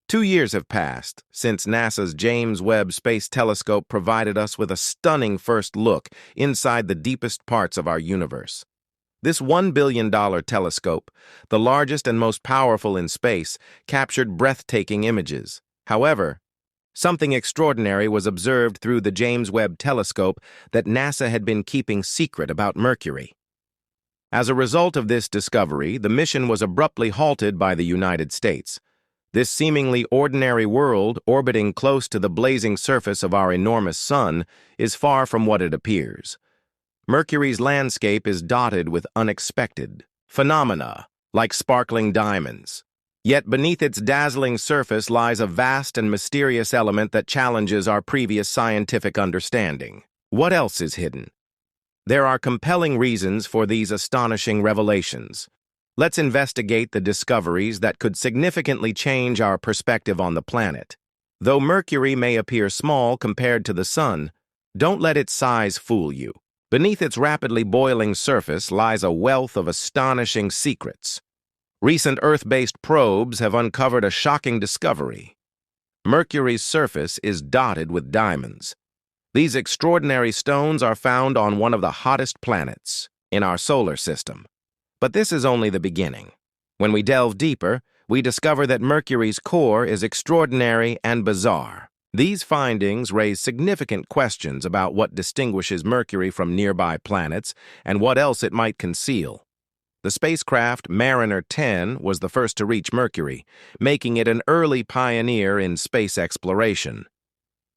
2 years have passed since NASA's James Webb Space Telescope provided us with a stunning first look inside the deepest parts of our universe. This $1 billion telescope, the largest and most powerful in space, captured breathtaking images. However, something extraordinary was observed through the James Webb Telescope that NASA had been keeping secret about Mercury. As a result of this discovery, the mission was abruptly halted by the United States. This seemingly ordinary world, orbiting close to the blazing surface of our enormous sun, is far from what it appears. Mercury's landscape is dotted with unexpected phenomena, like sparkling diamonds. Yet beneath its dazzling surface lies a vast and mysterious element that challenges our previous scientific understanding. What else is hidden? There are compelling reasons for these astonishing revelations. Let's investigate the discoveries that could significantly change our perspective on the planet. Though Mercury may appear small compared to the Sun, don't let its size fool you. Beneath its rapidly boiling surface lies a wealth of astonishing secrets. Recent Earth-based probes have uncovered a shocking discovery. Mercury's surface is dotted with diamonds. These extraordinary stones are found on one of the hottest planets in our solar system. But this is only the beginning. When we delve deeper, we discover that Mercury's core is extraordinary and bizarre. These findings raise significant questions about what distinguishes Mercury from nearby planets and what else it might conceal. The spacecraft Mariner 10 was the first to reach Mercury, making it an early pioneer in space exploration.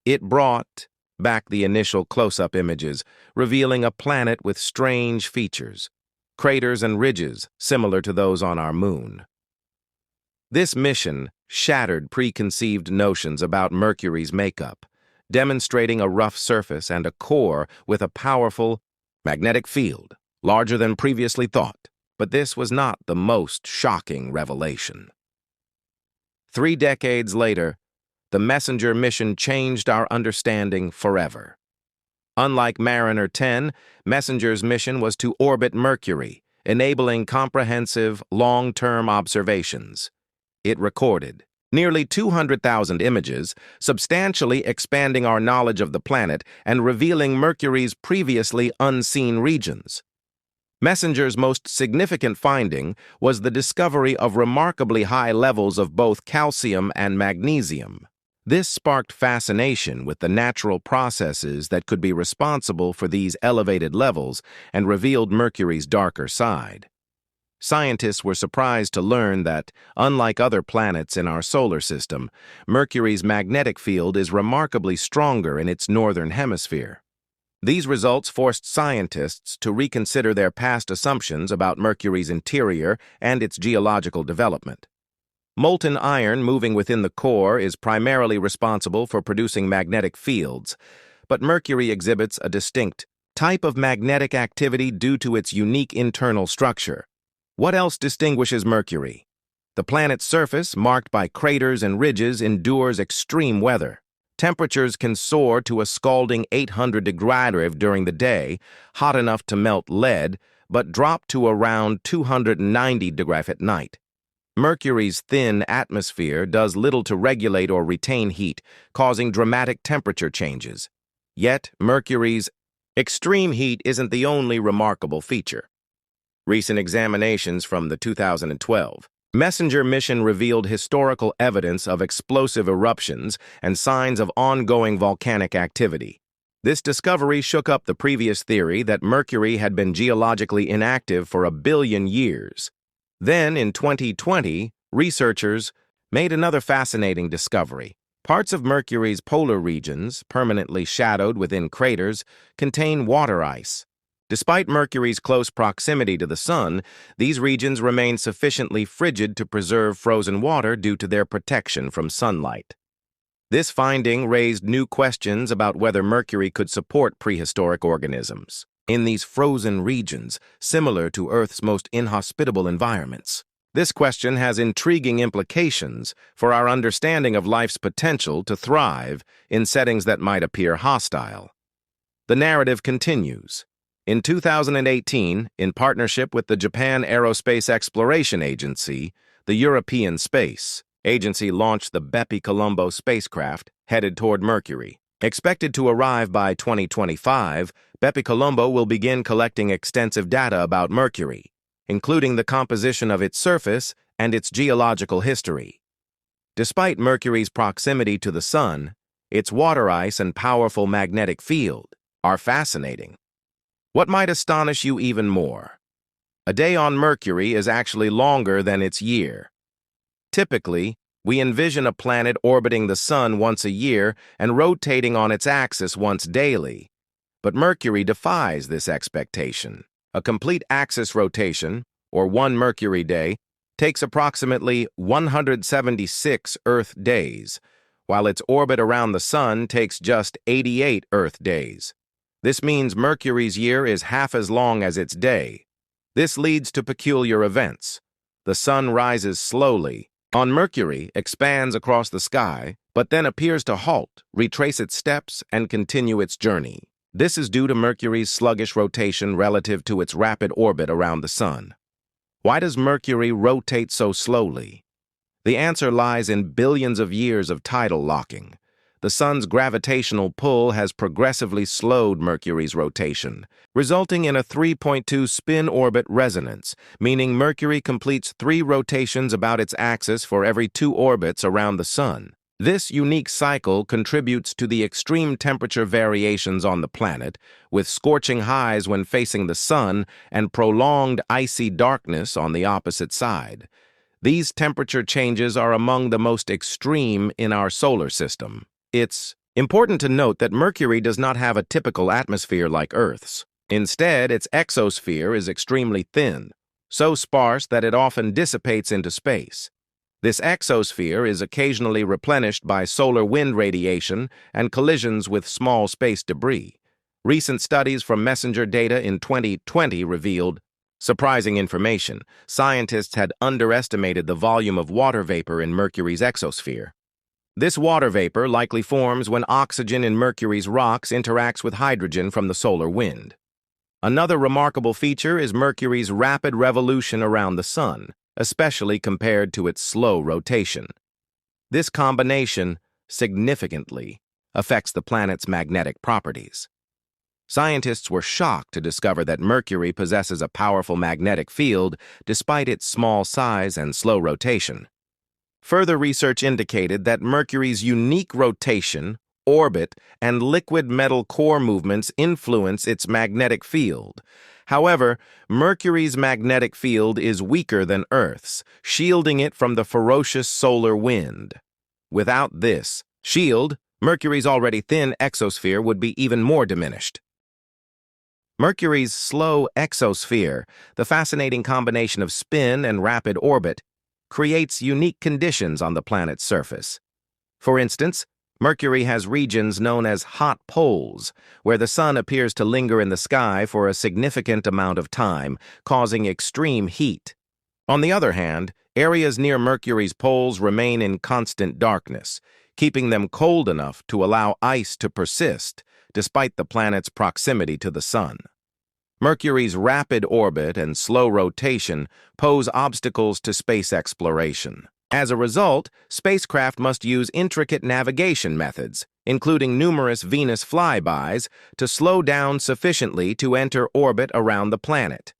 It brought back the initial close-up images, revealing a planet with strange features. Craters and ridges similar to those on our moon. This mission shattered preconceived notions about Mercury's makeup, demonstrating a rough surface and a core with a powerful magnetic field, larger than previously thought. But this was not the most shocking revelation. 3 decades later, the Messenger mission changed our understanding forever. Unlike Mariner 10, Messenger's mission was to orbit Mercury, enabling comprehensive, long-term observations. It recorded nearly 200,000 images, substantially expanding our knowledge of the planet and revealing Mercury's previously unseen regions. Messenger's most significant finding was the discovery of remarkably high levels of both calcium and magnesium. This sparked fascination with the natural processes that could be responsible for these elevated levels and revealed Mercury's darker side. Scientists were surprised to learn that, unlike other planets in our solar system, Mercury's magnetic field is remarkably stronger in its northern hemisphere. These results forced scientists to reconsider their past assumptions about Mercury's interior and its geological development. Molten iron moving within the core is primarily responsible for producing magnetic fields, but Mercury exhibits a distinct type of magnetic activity due to its unique internal structure. What else distinguishes Mercury? The planet's surface, marked by craters and ridges, endures extreme weather. Temperatures can soar to a scalding 800 degrees during the day, hot enough to melt lead, but drop to around 290 degrees at night. Mercury's thin atmosphere does little to regulate or retain heat, causing dramatic temperature changes. Yet, Mercury's extreme heat isn't the only remarkable feature. Recent examinations from the 2012 Messenger mission revealed historical evidence of explosive eruptions and signs of ongoing volcanic activity. This discovery shook up the previous theory that Mercury had been geologically inactive for 1 billion years. Then, in 2020, researchers made another fascinating discovery. Parts of Mercury's polar regions, permanently shadowed within craters, contain water ice. Despite Mercury's close proximity to the Sun, these regions remain sufficiently frigid to preserve frozen water due to their protection from sunlight. This finding raised new questions about whether Mercury could support prehistoric organisms in these frozen regions, similar to Earth's most inhospitable environments. This question has intriguing implications for our understanding of life's potential to thrive in settings that might appear hostile. The narrative continues. In 2018, in partnership with the Japan Aerospace Exploration Agency, the European Space agency launched the Bepi-Colombo spacecraft headed toward Mercury. Expected to arrive by 2025, Bepi-Colombo will begin collecting extensive data about Mercury, including the composition of its surface and its geological history. Despite Mercury's proximity to the Sun, its water ice and powerful magnetic field are fascinating. What might astonish you even more? A day on Mercury is actually longer than its year. Typically, we envision a planet orbiting the Sun once a year and rotating on its axis once daily. But Mercury defies this expectation. A complete axis rotation, or 1 Mercury day, takes approximately 176 Earth days, while its orbit around the Sun takes just 88 Earth days. This means Mercury's year is half as long as its day. This leads to peculiar events. The Sun rises slowly on Mercury, expands across the sky, but then appears to halt, retrace its steps, and continue its journey. This is due to Mercury's sluggish rotation relative to its rapid orbit around the Sun. Why does Mercury rotate so slowly? The answer lies in billions of years of tidal locking. The Sun's gravitational pull has progressively slowed Mercury's rotation, resulting in a 3.2 spin-orbit resonance, meaning Mercury completes 3 rotations about its axis for every 2 orbits around the Sun. This unique cycle contributes to the extreme temperature variations on the planet, with scorching highs when facing the Sun and prolonged icy darkness on the opposite side. These temperature changes are among the most extreme in our solar system. It's important to note that Mercury does not have a typical atmosphere like Earth's. Instead, its exosphere is extremely thin, so sparse that it often dissipates into space. This exosphere is occasionally replenished by solar wind radiation and collisions with small space debris. Recent studies from MESSENGER data in 2020 revealed surprising information. Scientists had underestimated the volume of water vapor in Mercury's exosphere. This water vapor likely forms when oxygen in Mercury's rocks interacts with hydrogen from the solar wind. Another remarkable feature is Mercury's rapid revolution around the Sun, especially compared to its slow rotation. This combination significantly affects the planet's magnetic properties. Scientists were shocked to discover that Mercury possesses a powerful magnetic field despite its small size and slow rotation. Further research indicated that Mercury's unique rotation, orbit, and liquid metal core movements influence its magnetic field. However, Mercury's magnetic field is weaker than Earth's, shielding it from the ferocious solar wind. Without this shield, Mercury's already thin exosphere would be even more diminished. Mercury's slow exosphere, the fascinating combination of spin and rapid orbit, creates unique conditions on the planet's surface. For instance, Mercury has regions known as hot poles, where the Sun appears to linger in the sky for a significant amount of time, causing extreme heat. On the other hand, areas near Mercury's poles remain in constant darkness, keeping them cold enough to allow ice to persist, despite the planet's proximity to the Sun. Mercury's rapid orbit and slow rotation pose obstacles to space exploration. As a result, spacecraft must use intricate navigation methods, including numerous Venus flybys, to slow down sufficiently to enter orbit around the planet.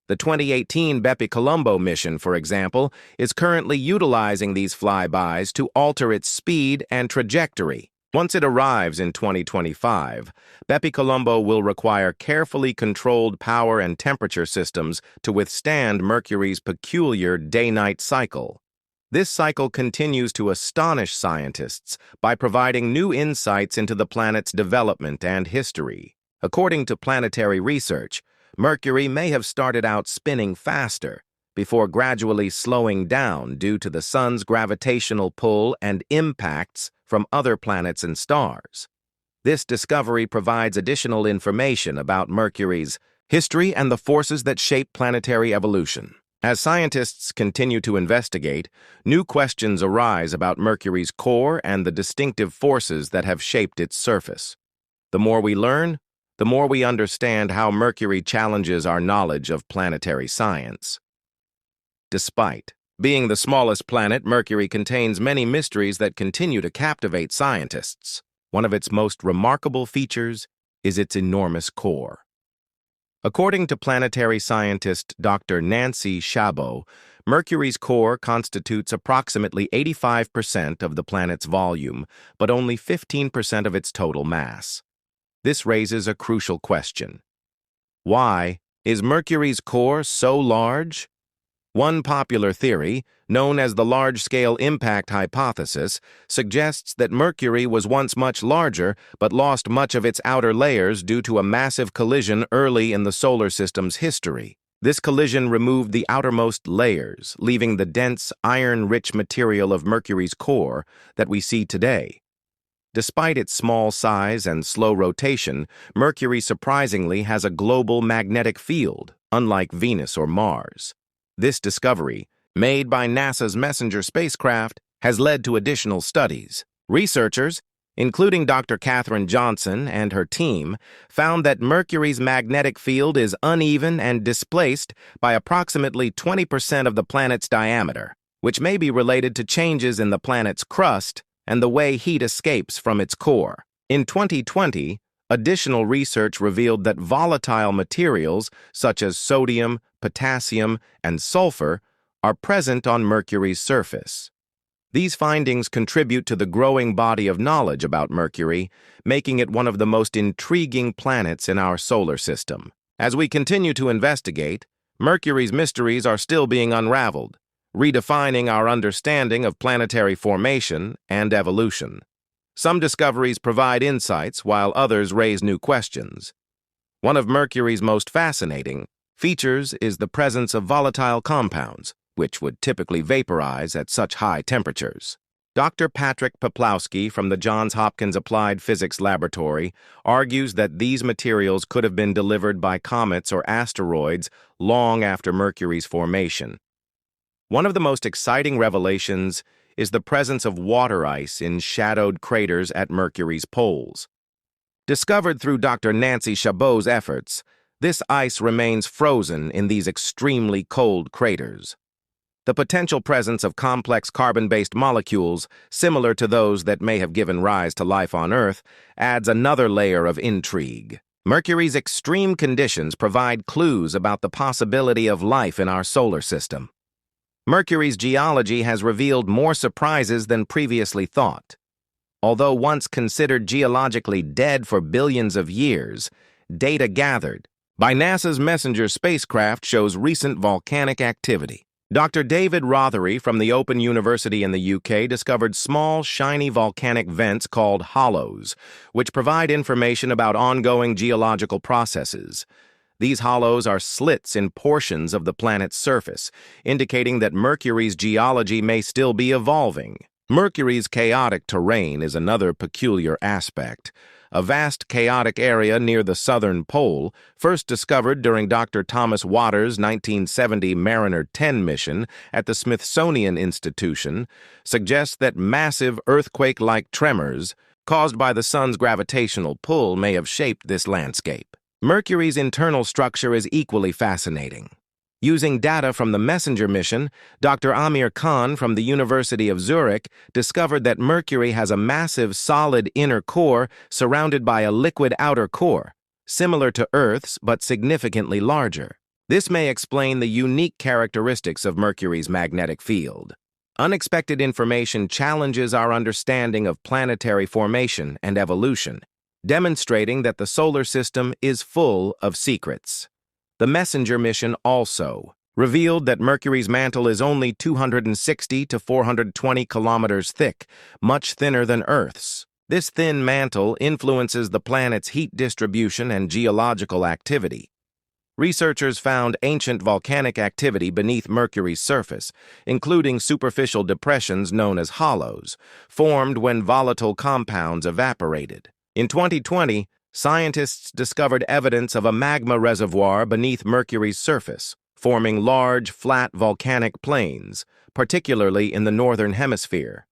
The 2018 Bepi-Colombo mission, for example, is currently utilizing these flybys to alter its speed and trajectory. Once it arrives in 2025, Bepi-Colombo will require carefully controlled power and temperature systems to withstand Mercury's peculiar day-night cycle. This cycle continues to astonish scientists by providing new insights into the planet's development and history. According to planetary research, Mercury may have started out spinning faster before gradually slowing down due to the Sun's gravitational pull and impacts from other planets and stars. This discovery provides additional information about Mercury's history and the forces that shape planetary evolution. As scientists continue to investigate, new questions arise about Mercury's core and the distinctive forces that have shaped its surface. The more we learn, the more we understand how Mercury challenges our knowledge of planetary science. Despite Being the smallest planet, Mercury contains many mysteries that continue to captivate scientists. One of its most remarkable features is its enormous core. According to planetary scientist Dr. Nancy Chabot, Mercury's core constitutes approximately 85% of the planet's volume, but only 15% of its total mass. This raises a crucial question. Why is Mercury's core so large? One popular theory, known as the large-scale impact hypothesis, suggests that Mercury was once much larger but lost much of its outer layers due to a massive collision early in the solar system's history. This collision removed the outermost layers, leaving the dense, iron-rich material of Mercury's core that we see today. Despite its small size and slow rotation, Mercury surprisingly has a global magnetic field, unlike Venus or Mars. This discovery, made by NASA's Messenger spacecraft, has led to additional studies. Researchers, including Dr. Katherine Johnson and her team, found that Mercury's magnetic field is uneven and displaced by approximately 20% of the planet's diameter, which may be related to changes in the planet's crust and the way heat escapes from its core. In 2020, additional research revealed that volatile materials such as sodium, potassium, and sulfur are present on Mercury's surface. These findings contribute to the growing body of knowledge about Mercury, making it one of the most intriguing planets in our solar system. As we continue to investigate, Mercury's mysteries are still being unraveled, redefining our understanding of planetary formation and evolution. Some discoveries provide insights, while others raise new questions. One of Mercury's most fascinating features is the presence of volatile compounds, which would typically vaporize at such high temperatures. Dr. Patrick Poplawski from the Johns Hopkins Applied Physics Laboratory argues that these materials could have been delivered by comets or asteroids long after Mercury's formation. One of the most exciting revelations is the presence of water ice in shadowed craters at Mercury's poles. Discovered through Dr. Nancy Chabot's efforts, this ice remains frozen in these extremely cold craters. The potential presence of complex carbon-based molecules, similar to those that may have given rise to life on Earth, adds another layer of intrigue. Mercury's extreme conditions provide clues about the possibility of life in our solar system. Mercury's geology has revealed more surprises than previously thought. Although once considered geologically dead for billions of years, data gathered by NASA's Messenger spacecraft shows recent volcanic activity. Dr. David Rothery from the Open University in the UK discovered small, shiny volcanic vents called hollows, which provide information about ongoing geological processes. These hollows are slits in portions of the planet's surface, indicating that Mercury's geology may still be evolving. Mercury's chaotic terrain is another peculiar aspect. A vast chaotic area near the southern pole, first discovered during Dr. Thomas Waters' 1970 Mariner 10 mission at the Smithsonian Institution, suggests that massive earthquake-like tremors caused by the sun's gravitational pull may have shaped this landscape. Mercury's internal structure is equally fascinating. Using data from the Messenger mission, Dr. Amir Khan from the University of Zurich discovered that Mercury has a massive solid inner core surrounded by a liquid outer core, similar to Earth's but significantly larger. This may explain the unique characteristics of Mercury's magnetic field. Unexpected information challenges our understanding of planetary formation and evolution, demonstrating that the solar system is full of secrets. The Messenger mission also revealed that Mercury's mantle is only 260 to 420 kilometers thick, much thinner than Earth's. This thin mantle influences the planet's heat distribution and geological activity. Researchers found ancient volcanic activity beneath Mercury's surface, including superficial depressions known as hollows, formed when volatile compounds evaporated. In 2020, scientists discovered evidence of a magma reservoir beneath Mercury's surface, forming large, flat volcanic plains, particularly in the northern hemisphere.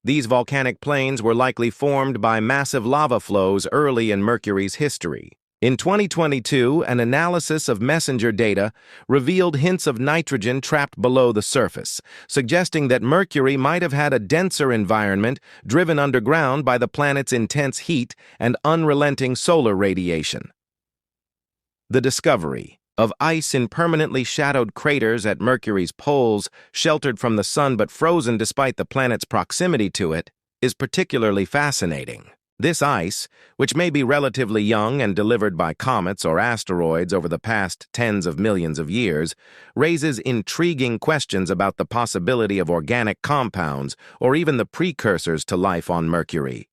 These volcanic plains were likely formed by massive lava flows early in Mercury's history. In 2022, an analysis of messenger data revealed hints of nitrogen trapped below the surface, suggesting that Mercury might have had a denser environment driven underground by the planet's intense heat and unrelenting solar radiation. The discovery of ice in permanently shadowed craters at Mercury's poles, sheltered from the sun but frozen despite the planet's proximity to it, is particularly fascinating. This ice, which may be relatively young and delivered by comets or asteroids over the past tens of millions of years, raises intriguing questions about the possibility of organic compounds or even the precursors to life on Mercury.